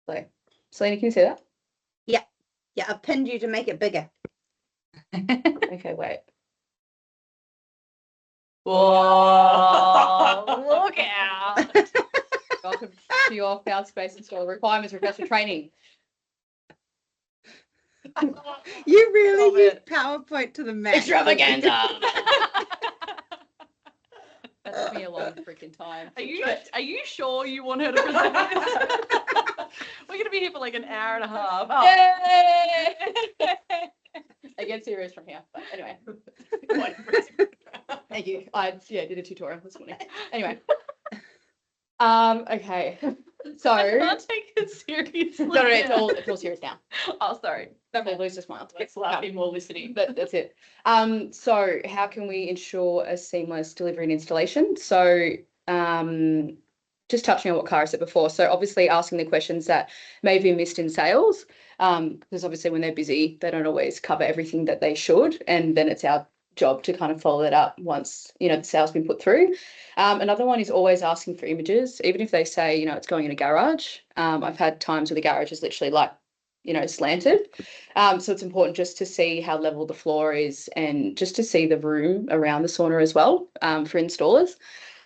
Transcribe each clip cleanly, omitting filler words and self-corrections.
So, Selena, can you see that? Yeah. Yeah, I've pinned you to make it bigger. Okay, wait. Whoa, look out. Welcome to your Found Space Installer requirements request for training. You really Love use it. PowerPoint to the max. Extravaganza. That took me a long freaking time. Are you sure you want her to present this? We're gonna be here for like an hour and a half. Oh. Yay! I get serious from here, but anyway. Thank you. I did a tutorial this morning. Anyway. Okay. So I can't take it seriously. no, it's all serious now. Oh, sorry. Don't lose a smile. It's laughing more listening. That's it. So how can we ensure a seamless delivery and installation? So just touching on what Cara said before. So obviously asking the questions that may be missed in sales, because obviously when they're busy, they don't always cover everything that they should. And then it's our job to kind of follow that up once, the sale's been put through. Another one is always asking for images, even if they say, it's going in a garage. I've had times where the garage is literally like, slanted. So it's important just to see how level the floor is and just to see the room around the sauna as well, for installers.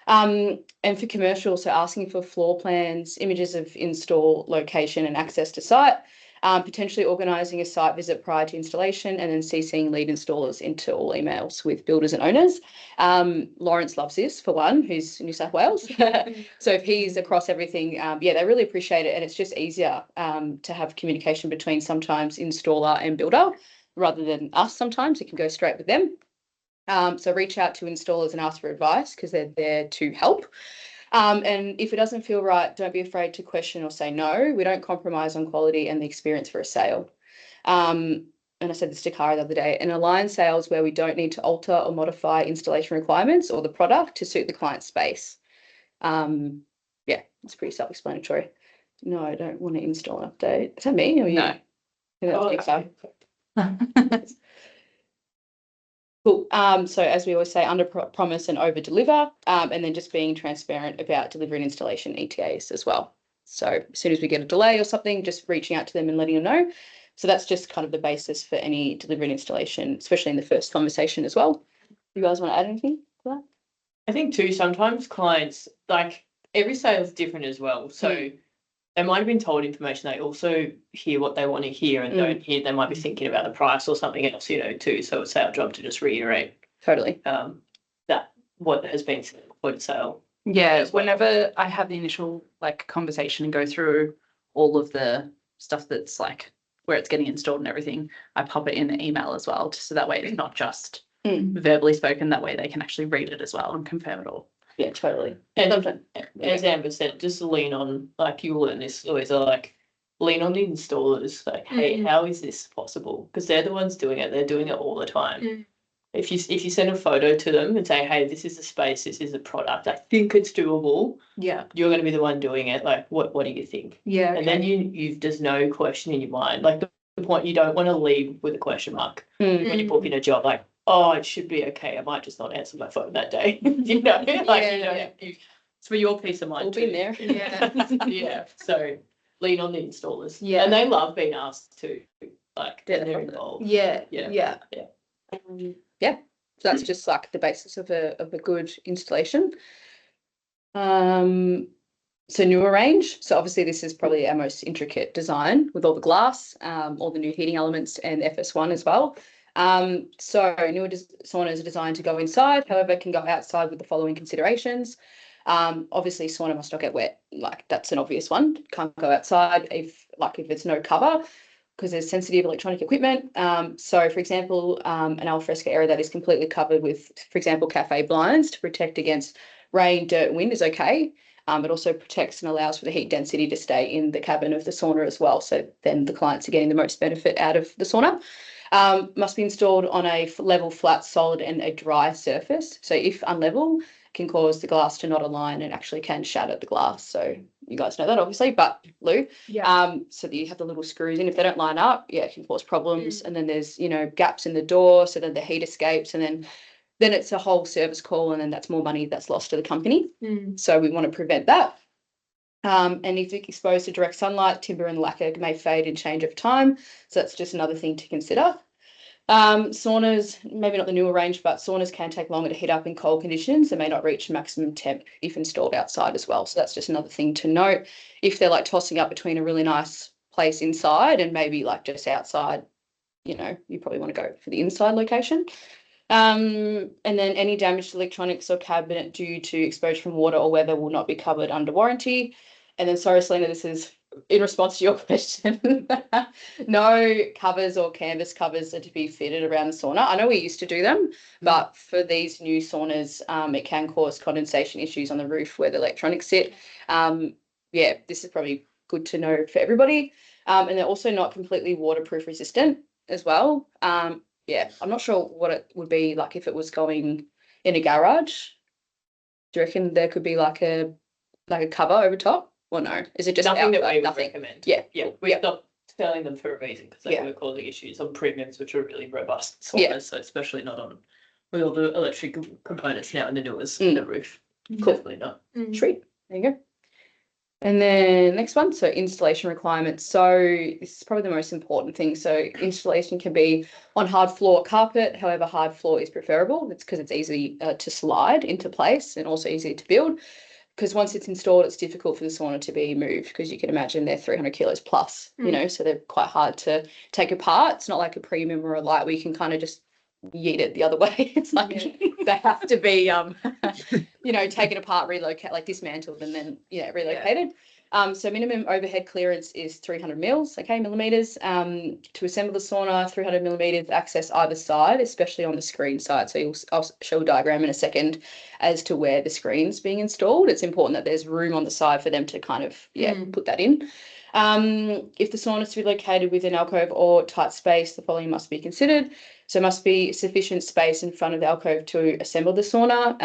And for commercial, so asking for floor plans, images of install location and access to site, potentially organising a site visit prior to installation, and then CCing lead installers into all emails with builders and owners. Lawrence loves this, for one, who's in New South Wales. So if he's across everything, they really appreciate it, and it's just easier to have communication between sometimes installer and builder rather than us sometimes. It can go straight with them. So reach out to installers and ask for advice because they're there to help. And if it doesn't feel right, don't be afraid to question or say no. We don't compromise on quality and the experience for a sale. And I said this to Cara the other day, and align sales where we don't need to alter or modify installation requirements or the product to suit the client's space. It's pretty self-explanatory. No, I don't want to install an update. Is that me or you? No. Cool. So as we always say, under promise and over deliver, and then just being transparent about delivery and installation ETAs as well. So as soon as we get a delay or something, just reaching out to them and letting them know. So that's just kind of the basis for any delivery and installation, especially in the first conversation as well. You guys want to add anything to that? I think too, sometimes clients, like every sale is different as well. So they might have been told information, they also hear what they want to hear and don't hear. They might be thinking about the price or something else, too. So it's our job to just reiterate Totally. that what has been said before the sale. Yeah, whenever I have the initial conversation and go through all of the stuff that's where it's getting installed and everything, I pop it in the email as well, so that way it's not just verbally spoken. That way they can actually read it as well and confirm it all. Yeah, totally. And as Amber said, just lean on, you learn this always, lean on the installers. Hey, how is this possible? Because they're the ones doing it. They're doing it all the time. If you send a photo to them and say, hey, this is the space, this is the product, I think it's doable. Yeah. You're going to be the one doing it. What do you think? Yeah. And then you've just no question in your mind. The point, you don't want to leave with a question mark when you book in a job. Oh, it should be okay. I might just not answer my phone that day. It's for your peace of mind. We'll be in there. Yeah. Yeah. So lean on the installers. Yeah. And they love being asked to, they're involved. Yeah. So that's just the basis of a good installation. So newer range. So obviously this is probably our most intricate design with all the glass, all the new heating elements and FS1 as well. So newer saunas are designed to go inside, however, can go outside with the following considerations. Obviously sauna must not get wet. That's an obvious one. Can't go outside if it's no cover, because there's sensitive electronic equipment. So for example, an alfresco area that is completely covered with, for example, cafe blinds to protect against rain, dirt, and wind is okay. It also protects and allows for the heat density to stay in the cabin of the sauna as well. So then the clients are getting the most benefit out of the sauna. Must be installed on a level, flat, solid, and a dry surface. So if unlevel, can cause the glass to not align and actually can shatter the glass. So you guys know that obviously, but Lou, so that you have the little screws in. If they don't line up, it can cause problems. And then there's, gaps in the door, so then the heat escapes, and then it's a whole service call, and then that's more money that's lost to the company. So we want to prevent that. And if exposed to direct sunlight, timber and lacquer may fade and change over time. So that's just another thing to consider. Saunas, maybe not the newer range, but saunas can take longer to heat up in cold conditions and may not reach maximum temp if installed outside as well. So that's just another thing to note. If they're like tossing up between a really nice place inside and maybe like just outside, you probably want to go for the inside location. And then any damage to electronics or cabinet due to exposure from water or weather will not be covered under warranty. And then, sorry, Selena, this is in response to your question. No covers or canvas covers are to be fitted around the sauna. I know we used to do them, but for these new saunas, it can cause condensation issues on the roof where the electronics sit. Yeah, this is probably good to know for everybody. And they're also not completely waterproof resistant as well. Yeah, I'm not sure what it would be like if it was going in a garage. Do you reckon there could be like a cover over top? Or no? Is it just Nothing that outside? we would Nothing. recommend. Yeah. Yeah, we Yeah. stopped selling them for a reason because they Yeah. were causing issues on premiums, which are really robust saunas. Yeah. So especially not on with all the electric components now in the newest Mm. the roof. Cool. Definitely not. Sweet. There you go. And then next one, so installation requirements. So this is probably the most important thing. So installation can be on hard floor carpet. However, hard floor is preferable. It's because it's easy to slide into place and also easy to build. Because once it's installed, it's difficult for the sauna to be moved because you can imagine they're 300 kilos plus, so they're quite hard to take apart. It's not like a premium or a light where you can kind of just yeet it the other way. It's like they have to be, taken apart, relocate, like dismantled and then, relocated. So minimum overhead clearance is 300 millimeters. To assemble the sauna, 300 millimeters access either side, especially on the screen side. So I'll show a diagram in a second as to where the screen's being installed. It's important that there's room on the side for them to kind of, put that in. If the sauna is to be located within alcove or tight space, the following must be considered. So must be sufficient space in front of the alcove to assemble the sauna.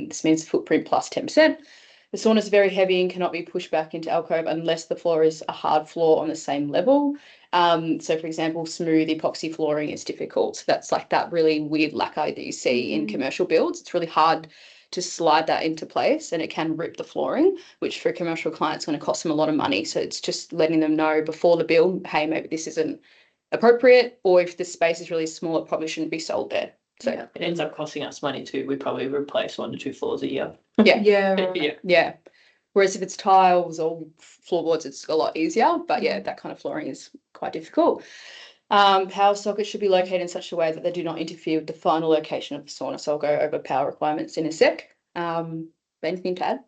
This means footprint plus 10%. The sauna is very heavy and cannot be pushed back into alcove unless the floor is a hard floor on the same level. So for example, smooth epoxy flooring is difficult. So that's like that really weird lacquer that you see in commercial builds. It's really hard to slide that into place and it can rip the flooring, which for a commercial client is going to cost them a lot of money. So it's just letting them know before the build, hey, maybe this isn't appropriate, or if the space is really small, it probably shouldn't be sold there. So It ends up costing us money too. We probably replace 1 to 2 floors a year. Yeah. Yeah. Whereas if it's tiles or floorboards, it's a lot easier. But yeah, that kind of flooring is quite difficult. Power sockets should be located in such a way that they do not interfere with the final location of the sauna. So I'll go over power requirements in a sec. Anything to add?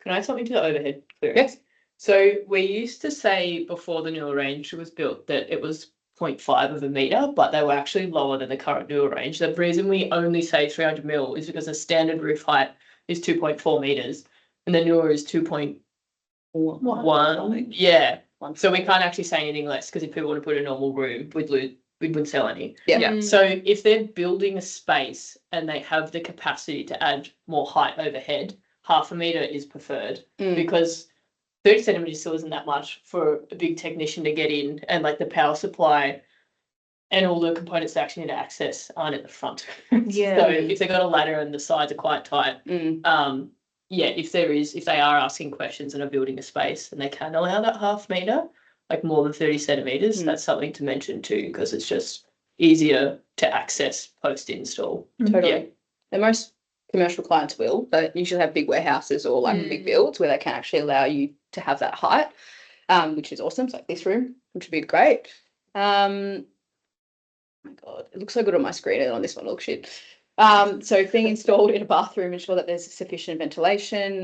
Can I add something to the overhead clearance? Yes. So we used to say before the newer range was built that it was 0.5 of a meter, but they were actually lower than the current newer range. The reason we only say 300 mil is because the standard roof height is 2.4 meters and the newer is 2.1. Yeah. So we can't actually say anything less because if people want to put a normal room, we wouldn't sell any. Yeah. So if they're building a space and they have the capacity to add more height overhead, 0.5 meter is preferred because 30 centimeters still isn't that much for a big technician to get in, and like the power supply and all the components they actually need to access aren't at the front. Yeah. So if they've got a ladder and the sides are quite tight, if they are asking questions and are building a space and they can allow that 0.5 meter, like more than 30 centimeters, that's something to mention too, because it's just easier to access post install. Totally. Yeah. And most commercial clients will, but usually have big warehouses or like big builds where they can actually allow you to have that height, which is awesome. It's like this room, which would be great. Oh my God, it looks so good on my screen and on this one it looks shit. So if being installed in a bathroom, ensure that there's sufficient ventilation,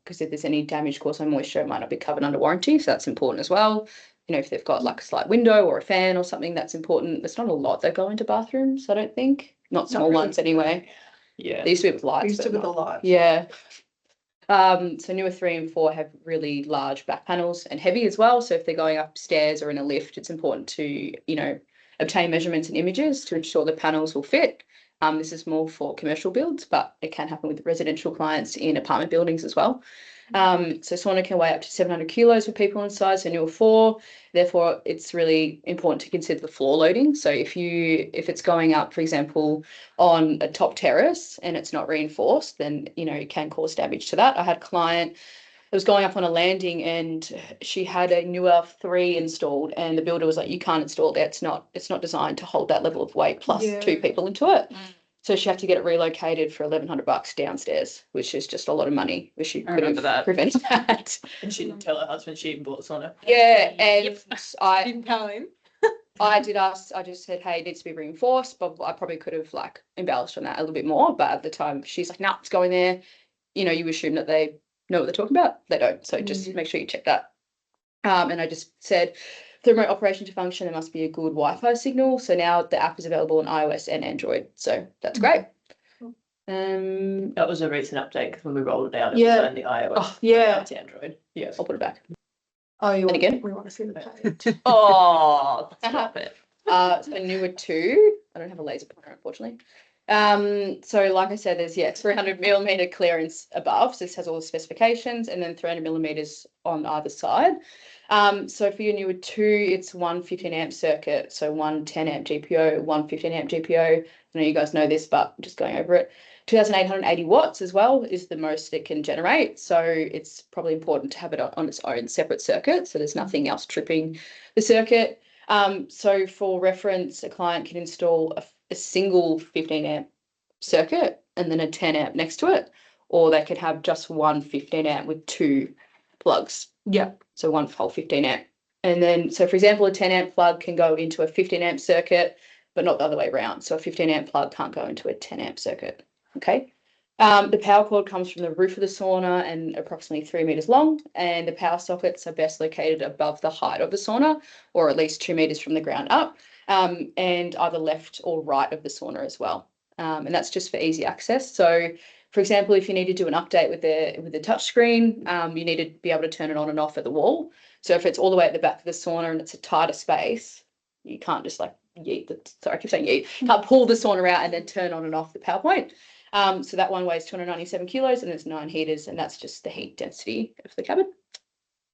because if there's any damage caused by moisture, it might not be covered under warranty. So that's important as well. If they've got like a slight window or a fan or something, that's important. There's not a lot that go into bathrooms, I don't think. Not small ones anyway. Yeah. They used to be with lights. Used to but with the not- lights. Yeah. So newer 3 and 4 have really large back panels and heavy as well. So if they're going upstairs or in a lift, it's important to, obtain measurements and images to ensure the panels will fit. This is more for commercial builds, but it can happen with residential clients in apartment buildings as well. So sauna can weigh up to 700 kilos for people inside, so newer 4. Therefore, it's really important to consider the floor loading. So if it's going up, for example, on a top terrace and it's not reinforced, then, it can cause damage to that. I had a client was going up on a landing and she had a newer 3 installed, and the builder was like, you can't install that. It's not designed to hold that level of weight plus Yeah. 2 people into it. So she had to get it relocated for $1,100 downstairs, which is just a lot of money. Which she I could remember have that. prevented that. And she didn't tell her husband she even bought sauna. Yeah, and Yep. I Didn't tell him. I did ask, I just said, hey, it needs to be reinforced, but I probably could have like embellished on that a little bit more. But at the time, she's like, nah, it's going there. You know, you assume that they know what they're talking about. They don't. So just make sure you check that. And I just said, for remote operation to function, there must be a good Wi-Fi signal. So now the app is available on iOS and Android. So that's great. That was a recent update because when we rolled it out, it Yeah. was only iOS. Oh, yeah. Now it's Android. Yeah. I'll put it back. Oh, you And again? we want to see the page. Oh, stop it. So newer 2. I don't have a laser pointer, unfortunately. So like I said, there's 300mm clearance above. So this has all the specifications, and then 300mm on either side. So for your newer 2, it's one 15-amp circuit, so one 10-amp GPO, one 15-amp GPO. I know you guys know this, but I'm just going over it. 2,880 watts as well is the most it can generate. So it's probably important to have it on its own separate circuit, so there's nothing else tripping the circuit. So for reference, a client can install a single 15-amp circuit and then a 10-amp next to it, or they could have just one 15-amp with 2 plugs. Yeah. So one whole 15-amp. And then, so for example, a 10-amp plug can go into a 15-amp circuit, but not the other way around. So a 15-amp plug can't go into a 10-amp circuit. Okay. The power cord comes from the roof of the sauna and approximately 3 meters long, and the power sockets are best located above the height of the sauna, or at least 2 meters from the ground up, and either left or right of the sauna as well. And that's just for easy access. So, for example, if you need to do an update with the touch screen, you need to be able to turn it on and off at the wall. So if it's all the way at the back of the sauna and it's a tighter space, you can't just like yeet the, sorry, I keep saying yeet, can't pull the sauna out and then turn on and off the power point. So that one weighs 297 kilos and there's 9 heaters, and that's just the heat density of the cabin.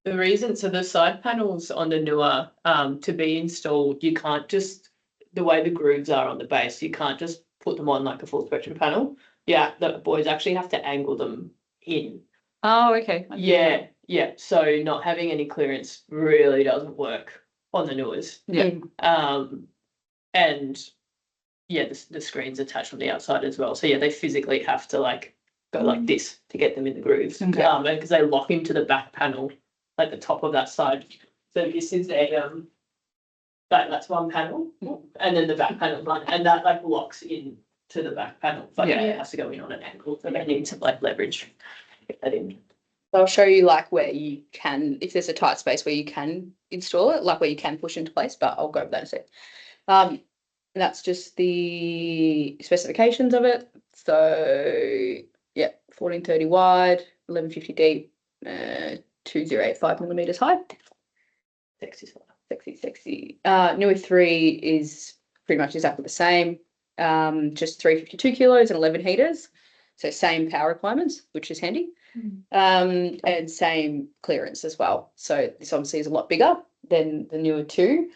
The reason, so the side panels on the newer, to be installed, you can't just, the way the grooves are on the base, you can't just put them on like a full spectrum panel. Yeah, the boys actually have to angle them in. Oh, okay. Yeah. So not having any clearance really doesn't work on the newers. Yeah. And yeah, the screen's attached from the outside as well. So yeah, they physically have to like go like this to get them in the grooves. Okay. And because they lock into the back panel, like the top of that side. So this is a that's one panel, and then the back panel one, and that like locks in to the back panel. But Yeah. it has to go in on an angle, so they need to like leverage get that in. I'll show you like where you can, if there's a tight space where you can install it, like where you can push into place, but I'll go over that in a sec. And that's just the specifications of it. So yeah, 1430 wide, 1150 deep, 2085 millimeters high. Sexy stuff. Sexy. Newer 3 is pretty much exactly the same. Just 352 kilos and 11 heaters. So same power requirements, which is handy. And same clearance as well. So this obviously is a lot bigger than the newer 2.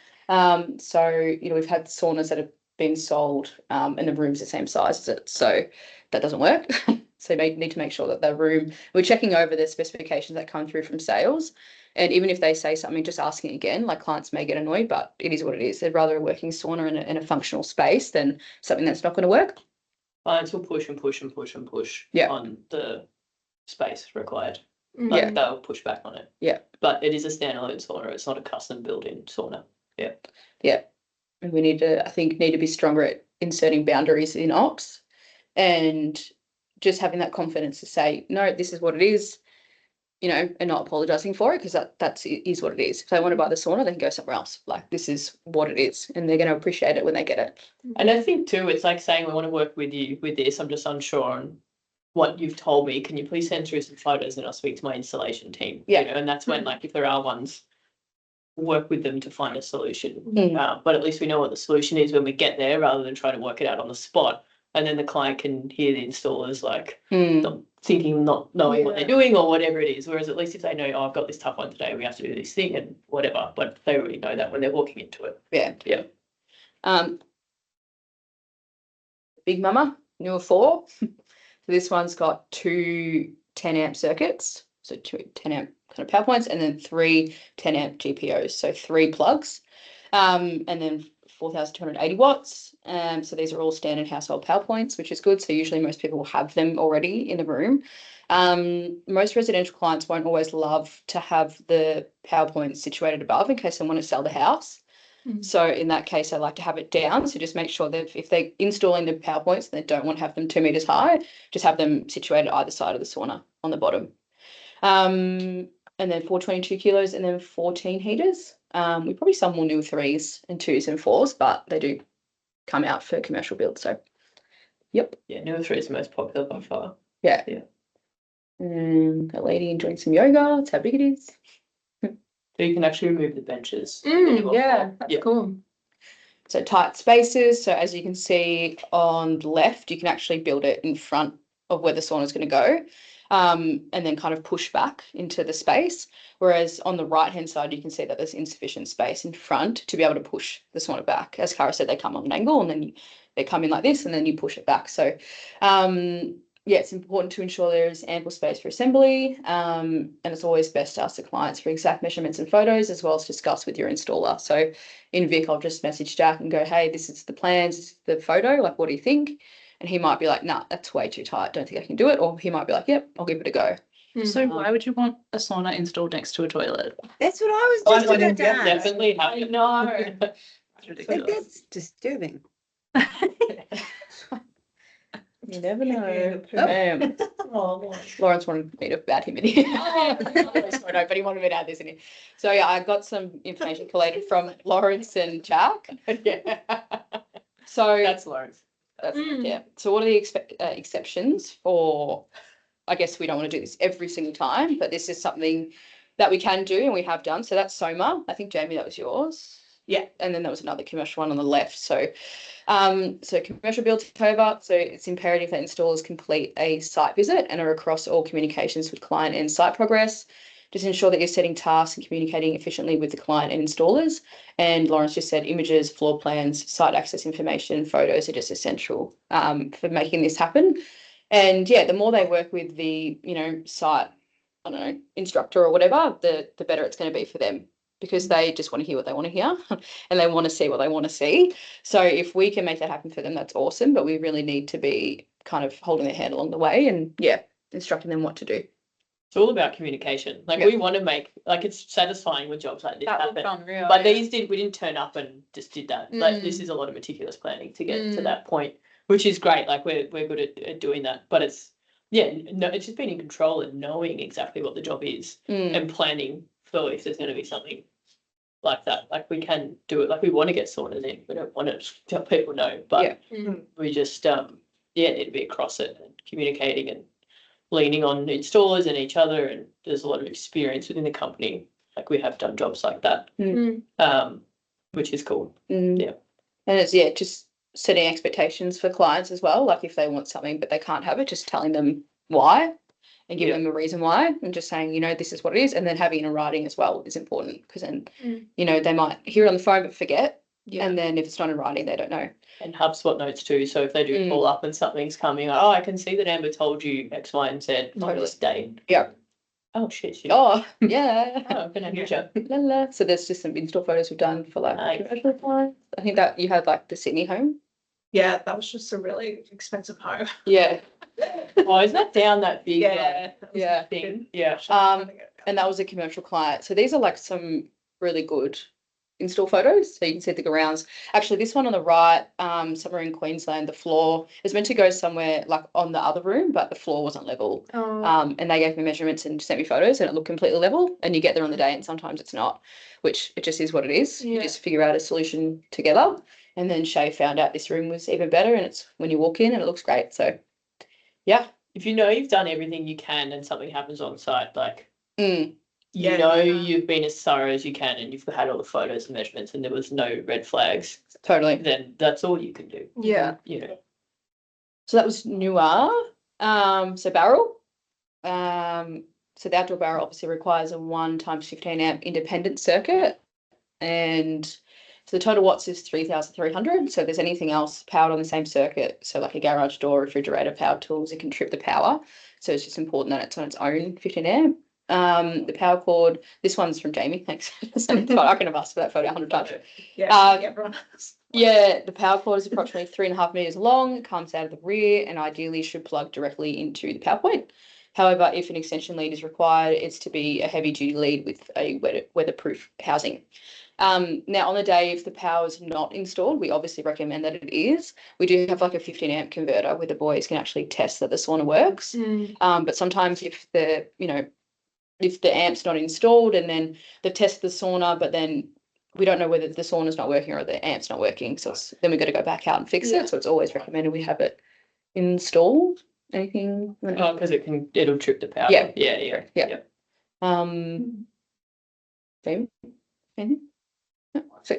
So, you know, we've had saunas that have been sold and the room's the same size as it. So that doesn't work. So you need to make sure that the room, we're checking over the specifications that come through from sales. And even if they say something, just asking again, like clients may get annoyed, but it is what it is. They'd rather a working sauna in a functional space than something that's not going to work. Clients will push and push and push and push Yeah. on the space required. Mm. Like Yeah. they'll push back on it. Yeah. But it is a standalone sauna. It's not a custom built-in sauna. And we need to be stronger at inserting boundaries in ops and just having that confidence to say, no, this is what it is, you know, and not apologizing for it, because that is what it is. If they want to buy the sauna, they can go somewhere else. Like, this is what it is, and they're going to appreciate it when they get it. And I think too, it's like saying, we want to work with you with this. I'm just unsure on what you've told me. Can you please send through some photos and I'll speak to my installation team? Yeah. You know, and that's when, like, if there are ones, work with them to find a solution. Mm. But at least we know what the solution is when we get there, rather than trying to work it out on the spot. And then the client can hear the installers like not thinking, not knowing what they're doing or whatever it is. Whereas at least if they know, oh, I've got this tough one today, we have to do this thing and whatever. But they already know that when they're walking into it. Yeah. Big Mama, newer 4. So this one's got 2 10-amp circuits. so two 10 amp kind of power points, and then three 10 amp GPOs, so 3 plugs, and then 4,280 watts. So these are all standard household power points, which is good. So usually most people will have them already in the room. Most residential clients won't always love to have the power points situated above in case they want to sell the house. So in that case, I like to have it down. So just make sure that if they're installing the power points, they don't want to have them 2 meters high, just have them situated either side of the sauna on the bottom. And then 422 kilos and then 14 heaters. We probably sell more new 3s and 2s and 4s, but they do come out for commercial build. So, yep. Yeah, Newer 3 is the most popular by far. Yeah. Yeah. A lady enjoying some yoga. That's how big it is. So you can actually remove the benches. Yeah, that's Yeah. cool. So tight spaces. So as you can see on the left, you can actually build it in front of where the sauna is going to go, and then kind of push back into the space. Whereas on the right-hand side, you can see that there's insufficient space in front to be able to push the sauna back. As Cara said, they come on an angle and then they come in like this and then you push it back. So yeah, it's important to ensure there is ample space for assembly, and it's always best to ask the clients for exact measurements and photos as well as discuss with your installer. So in Vic, I'll just message Jack and go, hey, this is the plans, this is the photo, like, what do you think? And he might be like, nah, that's way too tight, don't think I can do it. Or he might be like, yep, I'll give it a go. So why would you want a sauna installed next to a toilet? That's what I was Oh, just about to ask. definitely have it. know. It's Like, ridiculous. that's disturbing. You never know. Oh, Lawrence wanted me to add him in here. Sorry, no, but he wanted me to add this in here. So yeah, I got some information collated from Lawrence and Jack. yeah. So That's Lawrence. that's, yeah. So what are the exceptions for? I guess we don't want to do this every single time, but this is something that we can do and we have done. So that's Soma. I think Jamie, that was yours. Yeah. And then there was another commercial one on the left. So, so commercial build over. So it's imperative that installers complete a site visit and are across all communications with client and site progress. Just ensure that you're setting tasks and communicating efficiently with the client and installers. And Lawrence just said images, floor plans, site access information, photos are just essential for making this happen. And yeah, the more they work with the, site, I don't know, instructor or whatever, the better it's going to be for them, because they just want to hear what they want to hear and they want to see what they want to see. So if we can make that happen for them, that's awesome. But we really need to be kind of holding their hand along the way and instructing them what to do. It's all about communication. Like, Yeah. we want to make, like, it's satisfying when jobs like this happen. unreal. But we didn't turn up and just did that. Like, this is a lot of meticulous planning to get to that point, which is great. Like, we're good at doing that. But it's it's just being in control and knowing exactly what the job is and planning for if there's going to be something like that. Like, we can do it. Like, we want to get sorted in. We don't want to tell people no, but we just need to be across it and communicating and leaning on installers and each other. And there's a lot of experience within the company. Like, we have done jobs like that, which is cool. Yeah. And it's just setting expectations for clients as well. Like, if they want something but they can't have it, just telling them why and giving them a reason why, and just saying, this is what it is, and then having it in writing as well is important, because then they might hear it on the phone but forget, and then if it's not in writing, they don't know. And HubSpot notes too. So if they do call up and something's coming, like, oh, I can see that Amber told you X, Y, and Z on this date. Yeah. Oh shit. Oh yeah. Oh, good idea. La, la. So there's just some install photos we've done for commercial clients. I think that you had the Sydney home. Yeah, that was just a really expensive home. Yeah. Oh, isn't that down that big Yeah. thing? Yeah. And that was a commercial client. So these are some really good install photos. So you can see the grounds. Actually, this one on the right, somewhere in Queensland, the floor is meant to go somewhere on the other room, but the floor wasn't level. And they gave me measurements and sent me photos, and it looked completely level. And you get there on the day, and sometimes it's not, which it just is what it is. You just figure out a solution together. And then Shay found out this room was even better, and it's when you walk in and it looks great. So, yeah. If you know you've done everything you can and something happens on site, like Yeah. you've been as thorough as you can and you've had all the photos and measurements and there was no red flags, Totally. then that's all you can do. Yeah. So that was newer. So barrel. So the outdoor barrel obviously requires a 1 × 15 amp independent circuit, and so the total watts is 3,300. So if there's anything else powered on the same circuit, so like a garage door, refrigerator, power tools, it can trip the power. So it's just important that it's on its own 15 amp. The power cord, this one's from Jamie, thanks. I can have asked for that photo 100 times. Yeah, everyone else. Yeah, the power cord is approximately 3.5 meters long, comes out of the rear and ideally should plug directly into the power point. However, if an extension lead is required, it's to be a heavy duty lead with a weatherproof housing. Now on the day, if the power is not installed, we obviously recommend that it is. We do have like a 15 amp converter where the boys can actually test that the sauna works. But sometimes if the amp's not installed and then they test the sauna, but then we don't know whether the sauna's not working or the amp's not working. So then we've got to go back out and fix it. So it's always recommended we have it installed. Anything? Oh, because it'll trip the power. Yeah. Yeah. Jamie? Anything? No? So,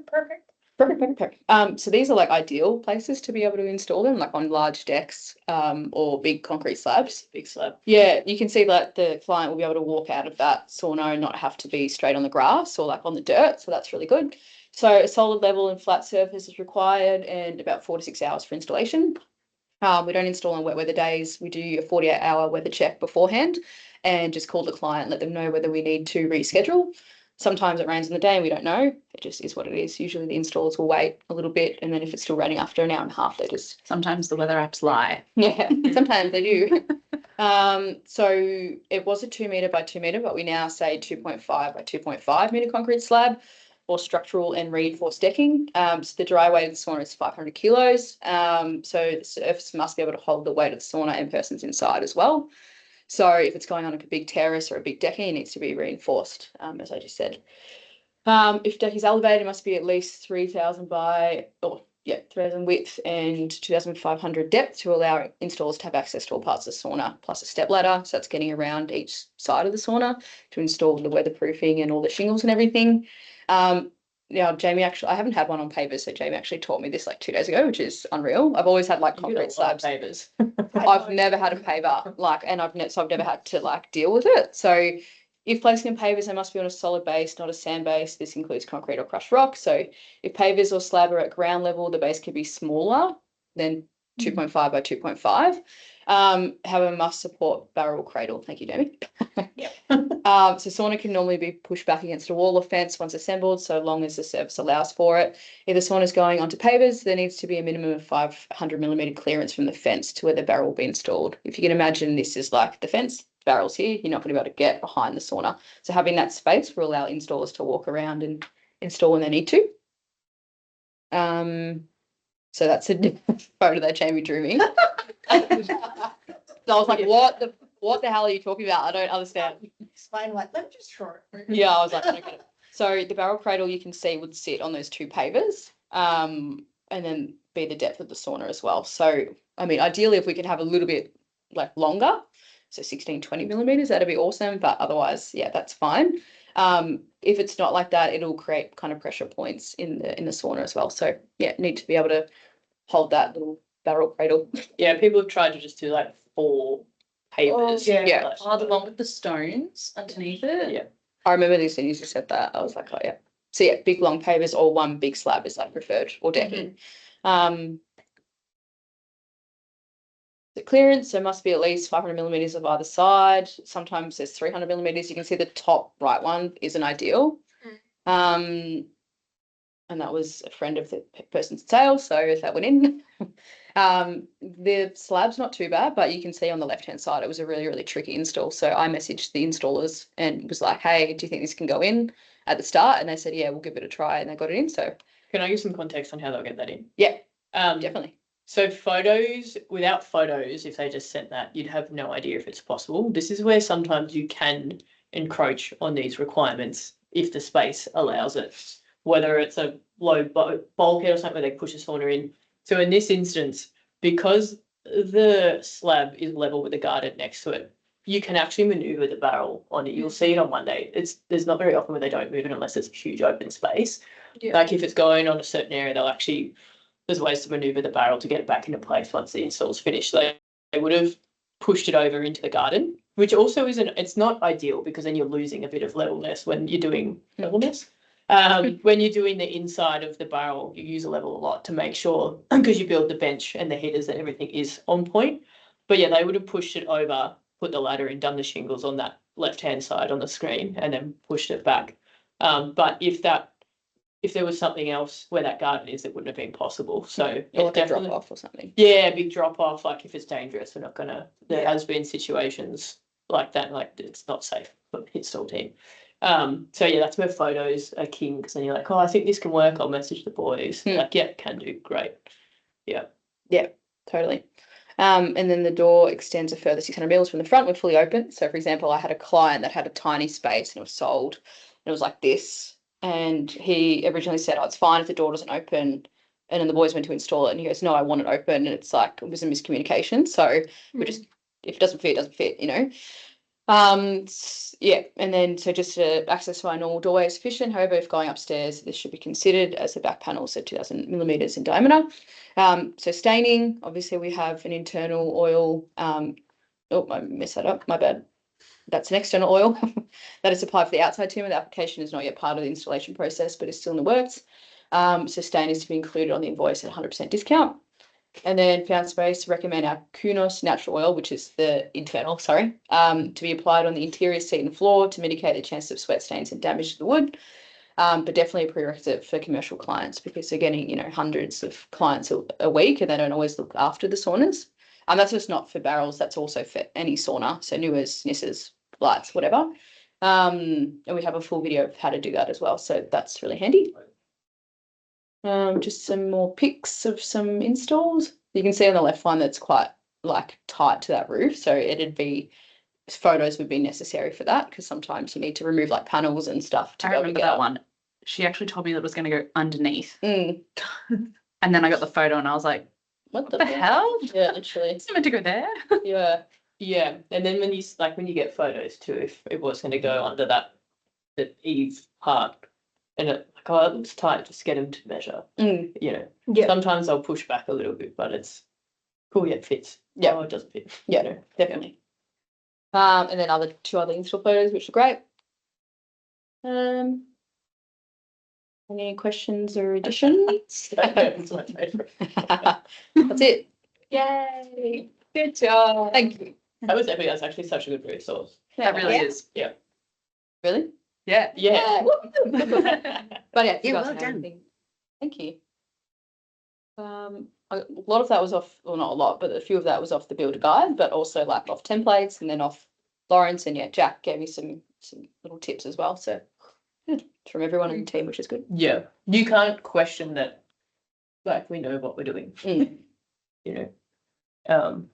Perfect. perfect. So these are like ideal places to be able to install them, like on large decks, or big concrete slabs. Big slab. Yeah, you can see that the client will be able to walk out of that sauna and not have to be straight on the grass or like on the dirt. So that's really good. So a solid level and flat surface is required and about 4 to 6 hours for installation. We don't install on wet weather days. We do a 48-hour weather check beforehand and just call the client, let them know whether we need to reschedule. Sometimes it rains in the day and we don't know. It just is what it is. Usually the installers will wait a little bit and then if it's still raining after an hour and a half, they just... Sometimes the weather apps lie. Yeah, sometimes they do. So it was a 2 metre by 2 metre, but we now say 2.5 by 2.5 metre concrete slab or structural and reinforced decking. So the dry weight of the sauna is 500 kilos. So the surface must be able to hold the weight of the sauna and persons inside as well. So if it's going on like a big terrace or a big decking, it needs to be reinforced, as I just said. If deck is elevated, it must be at least 3,000 width and 2,500 depth to allow installers to have access to all parts of the sauna, plus a step ladder. So that's getting around each side of the sauna to install the weatherproofing and all the shingles and everything. Now, Jamie I haven't had one on pavers, so Jamie actually taught me this like 2 days ago, which is unreal. I've always had like concrete slabs. Pavers. I've never had a paver, and I've never had to like deal with it. So if placing in pavers, they must be on a solid base, not a sand base. This includes concrete or crushed rock. So if pavers or slab are at ground level, the base can be smaller than 2.5 by 2.5. However, must support barrel cradle. Thank you, Jamie. Yep. So sauna can normally be pushed back against a wall or fence once assembled, so long as the surface allows for it. If the sauna is going onto pavers, there needs to be a minimum of 500 millimeter clearance from the fence to where the barrel will be installed. If you can imagine, this is like the fence, barrel's here, you're not going to be able to get behind the sauna. So having that space will allow installers to walk around and install when they need to. So that's a photo that Jamie drew me. So I was like, what the hell are you talking about? I don't understand. Explain like, let me just draw it. Yeah, I was like, I don't get it. So the barrel cradle you can see would sit on those 2 pavers, and then be the depth of the sauna as well. So, I mean, ideally, if we could have a little bit like longer, so 16, 20 millimeters, that'd be awesome. But otherwise, yeah, that's fine. If it's not like that, it'll create kind of pressure points in the sauna as well. So yeah, need to be able to hold that little barrel cradle. Yeah, people have tried to just do like 4 pavers. yeah. Oh, the one with the stones underneath it? Yeah. I remember this and you just said that. I was like, oh yeah. So yeah, big long pavers or one big slab is like preferred, or decking. The clearance, so must be at least 500 millimeters of either side. Sometimes there's 300 millimeters. You can see the top right one isn't ideal. And that was a friend of the person's sale, so that went in. The slab's not too bad, but you can see on the left-hand side, it was a really, really tricky install. So I messaged the installers and was like, hey, do you think this can go in at the start? And they said, yeah, we'll give it a try. And they got it in. So can I give some context on how they'll get that in? Yeah, definitely. So photos, without photos, if they just sent that, you'd have no idea if it's possible. This is where sometimes you can encroach on these requirements if the space allows it, whether it's a low bulkhead or something where they push a sauna in. So in this instance, because the slab is level with the garden next to it, you can actually maneuver the barrel on it. You'll see it on Monday. There's not very often where they don't move it unless it's a huge open space. Yeah. Like if it's going on a certain area, there's ways to maneuver the barrel to get it back into place once the install's finished. So they would have pushed it over into the garden, which also it's not ideal because then you're losing a bit of levelness when you're doing levelness. When you're doing the inside of the barrel, you use a level a lot to make sure, because you build the bench and the heaters and everything is on point. But yeah, they would have pushed it over put the ladder in, done the shingles on that left-hand side on the screen and then pushed it back. But if there was something else where that garden is, it wouldn't have been possible. So Or it's like a drop definitely, off or something. yeah, big drop off. Like if it's dangerous, we're not gonna. There Yeah. has been situations like that, like it's not safe for the install team. So yeah, that's where photos are king, because then you're like, oh, I think this can work. I'll message the boys. Like, yeah, can do, great. Totally. And then the door extends a further 600 mils from the front when fully open. So, for example, I had a client that had a tiny space and it was sold. And it was like this. And he originally said, oh, it's fine if the door doesn't open. And then the boys went to install it. And he goes, no, I want it open. And it's like, it was a miscommunication. So we just, if it doesn't fit, it doesn't fit, you know. Yeah, and then so just access to our normal doorway is sufficient. However, if going upstairs, this should be considered as the back panels are 2,000 millimeters in diameter. So staining, obviously we have an internal oil. Oh, I messed that up. My bad. That's an external oil that is applied for the outside timber. The application is not yet part of the installation process, but is still in the works. So stain is to be included on the invoice at 100% discount. And then found space, recommend our Kunos natural oil, which is the internal, to be applied on the interior seat and floor to mitigate the chances of sweat stains and damage to the wood. But definitely a prerequisite for commercial clients because they're getting, you know, hundreds of clients a week and they don't always look after the saunas. And that's just not for barrels, that's also for any sauna. So Nuas, Nisses, lights, whatever. And we have a full video of how to do that as well. So that's really handy. Just some more pics of some installs. You can see on the left one that's quite like tight to that roof. So photos would be necessary for that because sometimes you need to remove like panels and stuff to I be able to remember get that up. one. She actually told me that it was going to go underneath. Mm. And then I got the photo and I was like, What the hell? Yeah, literally. It's meant to go there. Yeah. Yeah, and then when you get photos too, if it was going to go under the eave part, and it like, oh, it looks tight, just get them to measure. Mm. You know, Yeah. sometimes I'll push back a little bit, but it's cool. Yeah, it fits. Yeah. Oh, it doesn't fit. Yeah, You know? definitely. And then two other install photos, which are great. Any questions or additions? It's my favourite. That's it. Yay. Good job. Thank you. That was epic. That's actually such a good resource. That really Yeah. is. Really? Yeah. Yeah. But yeah, if you Yeah, guys well have done. anything- Thank you. A lot of that was off, well, not a lot, but a few of that was off the builder guide, but also like off templates and then off Lawrence and yeah, Jack gave me some little tips as well. So good from everyone in the team, which is good. Yeah, you can't question that. Like we know what we're doing. Mm. You know,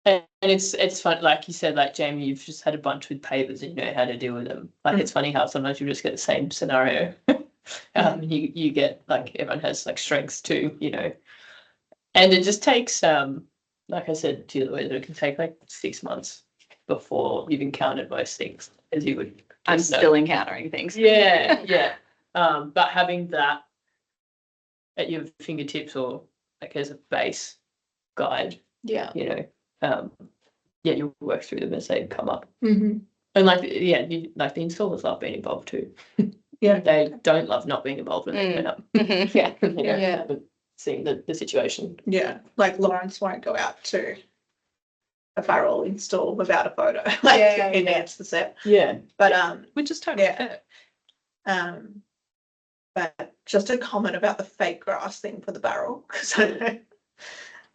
and it's fun. Like you said, like Jamie, you've just had a bunch with pavers and you know how to deal with them. Like it's funny how sometimes you just get the same scenario. You get like everyone has like strengths too, you know, and it just takes like I said to you, it can take like 6 months before you've encountered most things as you would. I'm just know. still encountering things. Yeah, yeah. But having that at your fingertips or like as a base guide, Yeah. you know, yeah, you'll work through them as they come up. Mm-hmm. And like, yeah, like the installers love being involved too. Yeah. They don't love not being involved when they turn up. Mhm, yeah. You know, Yeah. haven't seen the situation. Yeah. Like Lawrence won't go out to a barrel install without a photo. Like Yeah, he yeah. needs the set. Yeah. But Which is totally Yeah. fair. but just a comment about the fake grass thing for the barrel, because I know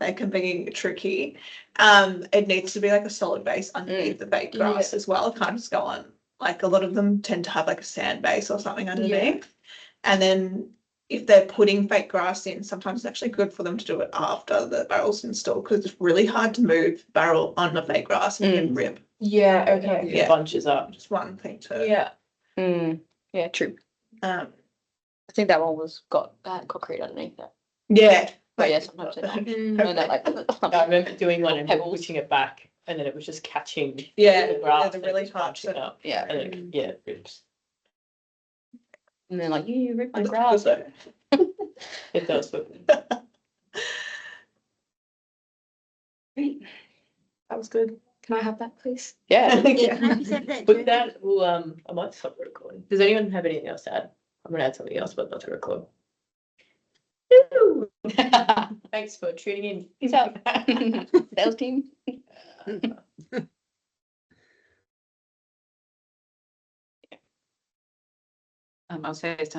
they can be tricky. It needs to be like a solid base underneath the fake grass as well. It can't just go on. Like a lot of them tend to have like a sand base or something underneath. And then if they're putting fake grass in, sometimes it's actually good for them to do it after the barrel's installed because it's really hard to move barrel on the fake grass and it can rip. Yeah, okay. It Yeah. bunches up. Just one thing to Yeah. Yeah, true. um I think that one got concrete underneath that. yeah. But yeah, sometimes they don't. Mm. And they're like, I remember doing one and Pebbles. pushing it back and then it was just catching Yeah, the grass. they're and really just hard bunching to- up. yeah. And then, yeah, it rips. And they're like, you ripped my Look, grass. so- It does, but That was good. Can I have that, please? Yeah. but that will I might stop recording. Does anyone have anything else to add? I'm gonna add something else, but not to record. Thanks for tuning in. Peace out. Sales team. I'll say it's time